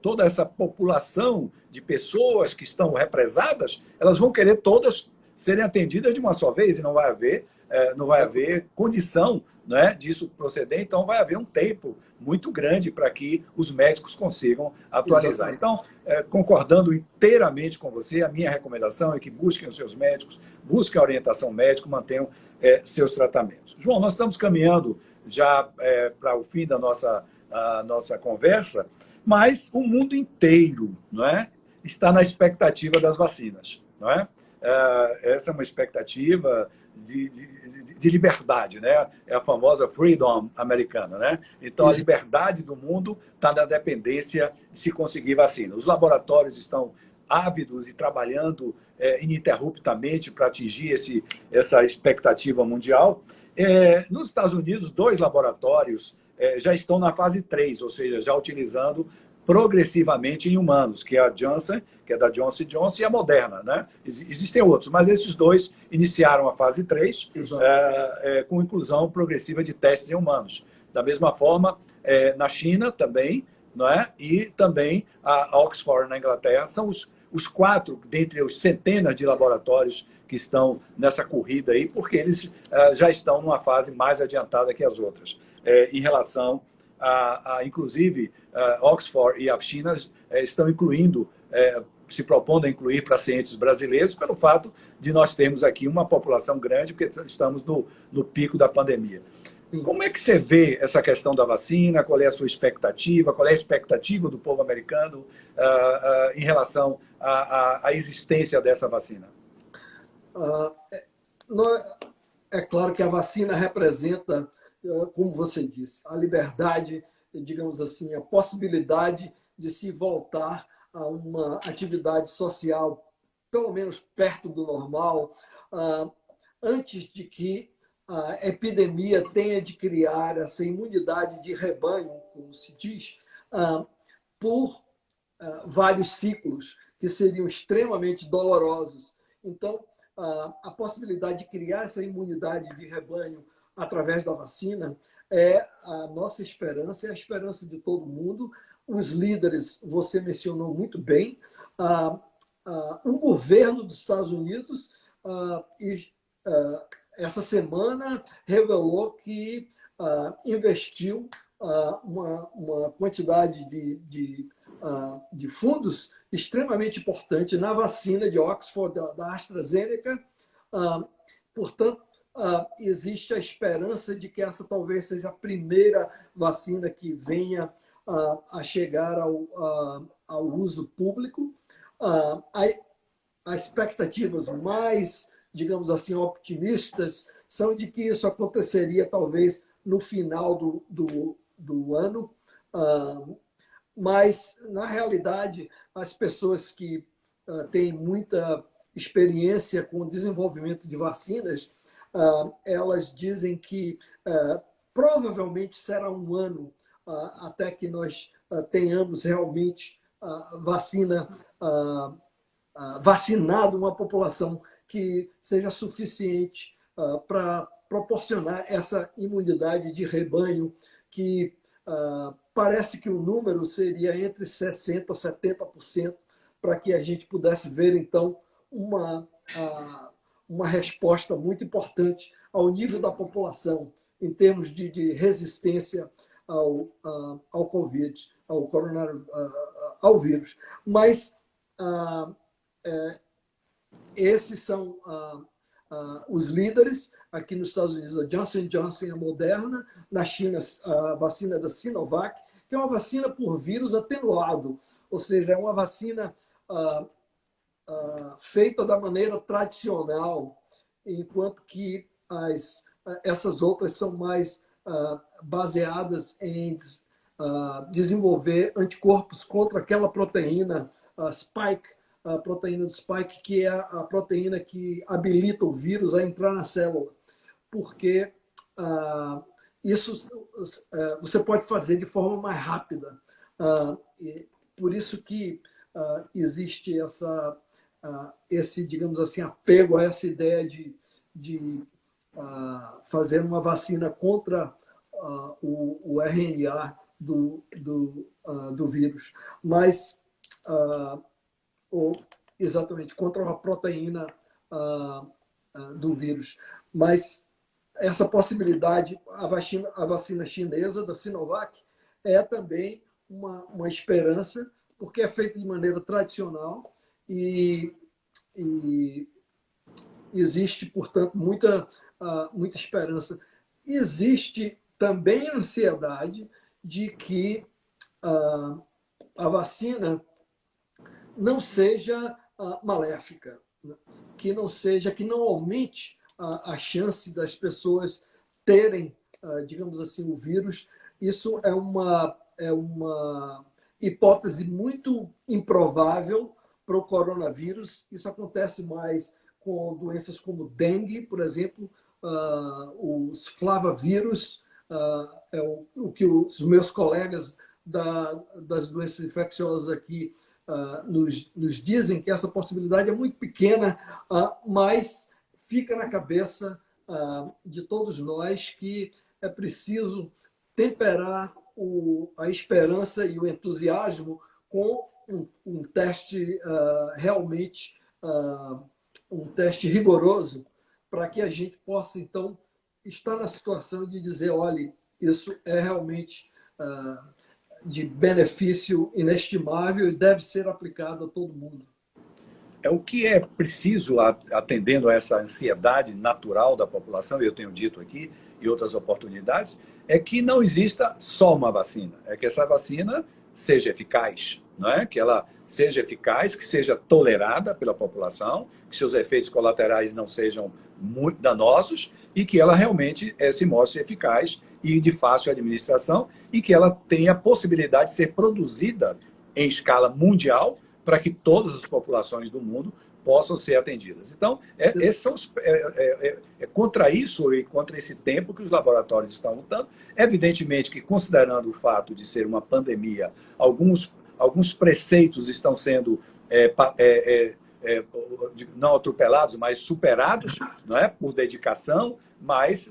toda essa população de pessoas que estão represadas, elas vão querer todas serem atendidas de uma só vez, e não vai haver condição, né, disso proceder. Então, vai haver um tempo muito grande para que os médicos consigam atualizar. Exatamente. Então, concordando inteiramente com você, a minha recomendação é que busquem os seus médicos, busquem a orientação médica, mantenham seus tratamentos. João, nós estamos caminhando já para o fim da nossa conversa, mas o mundo inteiro, não é, está na expectativa das vacinas, não é? Essa é uma expectativa de liberdade, né? É a famosa freedom americana, né? Então, a liberdade do mundo está na dependência de se conseguir vacina. Os laboratórios estão ávidos e trabalhando ininterruptamente para atingir essa expectativa mundial. Nos Estados Unidos, 2 laboratórios já estão na fase 3, ou seja, já utilizando progressivamente em humanos, que é a Janssen, que é da Johnson & Johnson, e a Moderna, né? Existem outros, mas esses 2 iniciaram a fase 3, com inclusão progressiva de testes em humanos. Da mesma forma, na China também, não é? E também a Oxford, na Inglaterra, são os 4 dentre os centenas de laboratórios que estão nessa corrida aí, porque eles já estão numa fase mais adiantada que as outras, em relação inclusive, Oxford e a China estão incluindo, se propondo a incluir pacientes brasileiros, pelo fato de nós termos aqui uma população grande, porque estamos no pico da pandemia. Como é que você vê essa questão da vacina? Qual é a sua expectativa? Qual é a expectativa do povo americano em relação à existência dessa vacina? É claro que a vacina representa, como você disse, a liberdade, digamos assim, a possibilidade de se voltar a uma atividade social, pelo menos perto do normal, antes de que a epidemia tenha de criar essa imunidade de rebanho, como se diz, por vários ciclos que seriam extremamente dolorosos. Então, a possibilidade de criar essa imunidade de rebanho através da vacina é a nossa esperança, é a esperança de todo mundo. Os líderes, você mencionou muito bem, o governo dos Estados Unidos essa semana revelou que investiu uma quantidade de fundos extremamente importante na vacina de Oxford, da AstraZeneca. Portanto, existe a esperança de que essa talvez seja a primeira vacina que venha a chegar ao uso público. As expectativas mais, digamos assim, optimistas são de que isso aconteceria talvez no final do ano, mas, na realidade, as pessoas que têm muita experiência com o desenvolvimento de vacinas, elas dizem que provavelmente será um ano até que nós tenhamos realmente vacinado uma população que seja suficiente para proporcionar essa imunidade de rebanho, que parece que o número seria entre 60% a 70%, para que a gente pudesse ver, então, uma resposta muito importante ao nível da população, em termos de resistência ao Covid, ao vírus. Mas esses são os líderes. Aqui nos Estados Unidos, a Johnson & Johnson e a Moderna. Na China, a vacina da Sinovac, que é uma vacina por vírus atenuado, ou seja, é uma vacina feita da maneira tradicional, enquanto que essas outras são mais baseadas em desenvolver anticorpos contra aquela proteína spike a proteína do spike, que é a proteína que habilita o vírus a entrar na célula, porque isso você pode fazer de forma mais rápida. Por isso que existe esse, digamos assim, apego a essa ideia de fazer uma vacina contra o RNA do vírus, mas exatamente contra a proteína do vírus. Mas essa possibilidade, a vacina chinesa da Sinovac é também uma esperança, porque é feita de maneira tradicional e existe, portanto, muita esperança. Existe também a ansiedade de que a vacina não seja maléfica, que não aumente a chance das pessoas terem, digamos assim, o vírus. Isso é uma hipótese muito improvável para o coronavírus. Isso acontece mais com doenças como dengue, por exemplo, os flavavírus, é o que os meus colegas das doenças infecciosas aqui nos dizem, que essa possibilidade é muito pequena, mas fica na cabeça de todos nós que é preciso temperar a esperança e o entusiasmo com um teste realmente, um teste rigoroso, para que a gente possa, então, estar na situação de dizer, olha, isso é realmente de benefício inestimável e deve ser aplicado a todo mundo. O que é preciso, atendendo a essa ansiedade natural da população, e eu tenho dito aqui, e outras oportunidades, é que não exista só uma vacina, é que essa vacina seja eficaz, não é? Que ela seja eficaz, que seja tolerada pela população, que seus efeitos colaterais não sejam muito danosos e que ela realmente se mostre eficaz e de fácil administração e que ela tenha a possibilidade de ser produzida em escala mundial para que todas as populações do mundo possam ser atendidas. Então, contra isso e contra esse tempo que os laboratórios estão lutando. Evidentemente que, considerando o fato de ser uma pandemia, alguns preceitos estão sendo não atropelados, mas superados, não é? Por dedicação, mas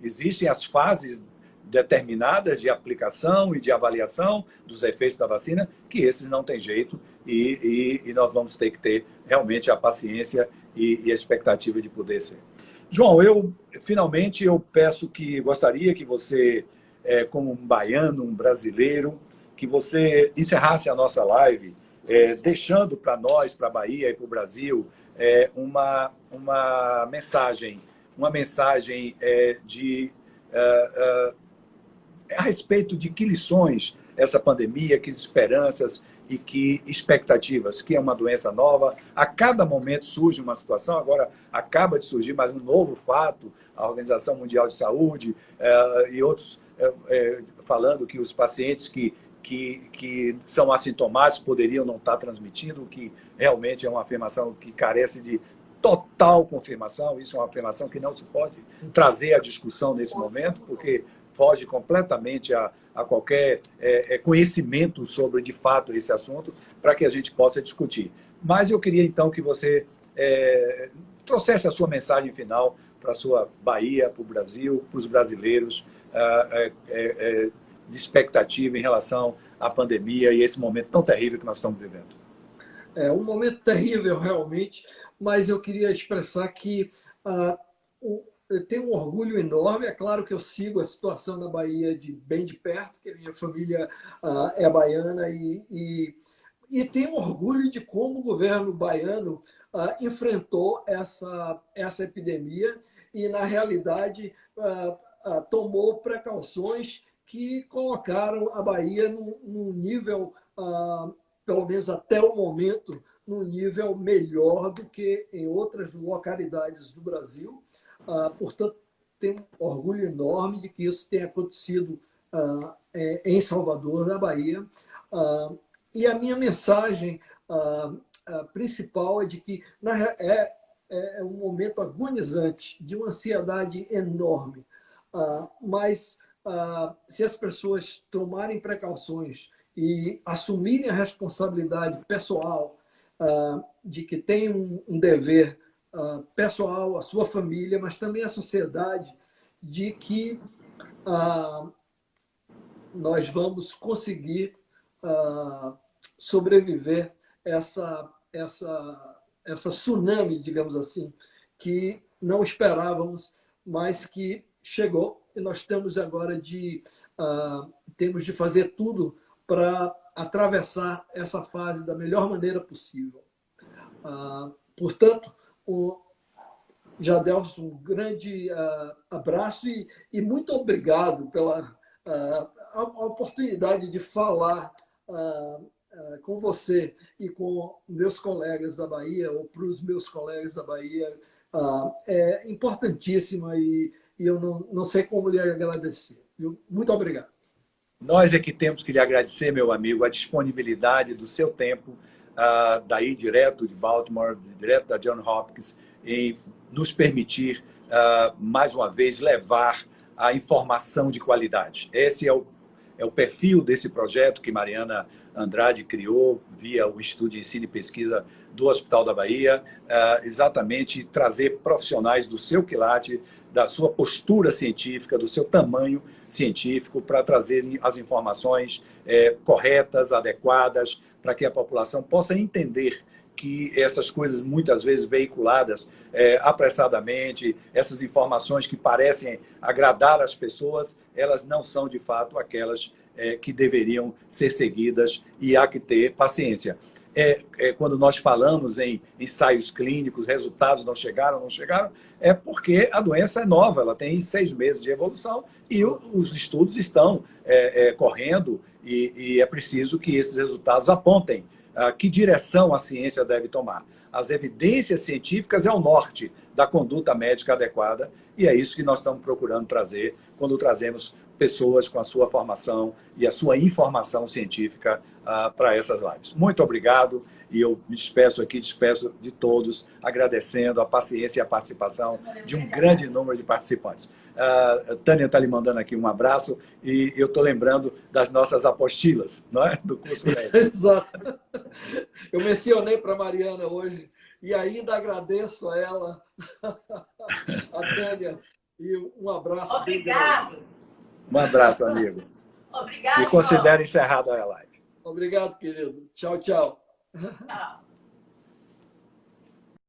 existem as fases determinadas de aplicação e de avaliação dos efeitos da vacina, que esses não tem jeito e nós vamos ter que ter realmente a paciência e a expectativa de poder ser. João, finalmente eu gostaria que você, como um baiano, um brasileiro, que você encerrasse a nossa live deixando para nós, para a Bahia e para o Brasil, uma mensagem a respeito de que lições essa pandemia, que esperanças e que expectativas, que é uma doença nova. A cada momento surge uma situação, agora acaba de surgir mais um novo fato, a Organização Mundial de Saúde e outros falando que os pacientes que são assintomáticos poderiam não estar transmitindo, o que realmente é uma afirmação que carece de total confirmação. Isso é uma afirmação que não se pode trazer à discussão nesse momento, porque foge completamente a qualquer conhecimento sobre, de fato, esse assunto, para que a gente possa discutir. Mas eu queria, então, que você trouxesse a sua mensagem final para a sua Bahia, para o Brasil, para os brasileiros, de expectativa em relação à pandemia e esse momento tão terrível que nós estamos vivendo. É um momento terrível, realmente, mas eu queria expressar que eu tenho um orgulho enorme. É claro que eu sigo a situação na Bahia bem de perto, porque minha família é baiana, e tenho orgulho de como o governo baiano enfrentou essa epidemia e, na realidade, tomou precauções que colocaram a Bahia num nível, pelo menos até o momento, num nível melhor do que em outras localidades do Brasil. Portanto, tenho um orgulho enorme de que isso tenha acontecido em Salvador, na Bahia. E a minha mensagem principal é de que é um momento agonizante, de uma ansiedade enorme. Mas se as pessoas tomarem precauções e assumirem a responsabilidade pessoal de que tem um dever pessoal, a sua família, mas também a sociedade, de que nós vamos conseguir sobreviver essa tsunami, digamos assim, que não esperávamos, mas que chegou, e nós temos agora temos de fazer tudo para atravessar essa fase da melhor maneira possível. Portanto, Jadelson, um grande abraço e muito obrigado pela a oportunidade de falar com você e com meus colegas da Bahia, ou para os meus colegas da Bahia, é importantíssima e eu não sei como lhe agradecer. Muito obrigado. Nós é que temos que lhe agradecer, meu amigo, a disponibilidade do seu tempo, daí direto de Baltimore, direto da Johns Hopkins, em nos permitir, mais uma vez, levar a informação de qualidade. Esse é o perfil desse projeto que Mariana Andrade criou via o Instituto de Ensino e Pesquisa do Hospital da Bahia, exatamente trazer profissionais do seu quilate, da sua postura científica, do seu tamanho científico, para trazer as informações corretas, adequadas, para que a população possa entender que essas coisas muitas vezes veiculadas apressadamente, essas informações que parecem agradar as pessoas, elas não são de fato aquelas que deveriam ser seguidas, e há que ter paciência. Quando nós falamos em ensaios clínicos, resultados não chegaram, é porque a doença é nova, ela tem 6 meses de evolução e os estudos estão correndo e é preciso que esses resultados apontem que direção a ciência deve tomar. As evidências científicas é o norte da conduta médica adequada, e é isso que nós estamos procurando trazer quando trazemos pessoas com a sua formação e a sua informação científica para essas lives. Muito obrigado, e eu me despeço de todos, agradecendo a paciência e a participação de um grande número de participantes. A Tânia está lhe mandando aqui um abraço, e eu estou lembrando das nossas apostilas, não é? Do curso médico. Exato. Eu mencionei para a Mariana hoje, e ainda agradeço a ela, a Tânia, e um abraço. Obrigado. Um abraço, amigo. Obrigado. E considero encerrada a live. Obrigado, querido. Tchau, tchau. Tchau.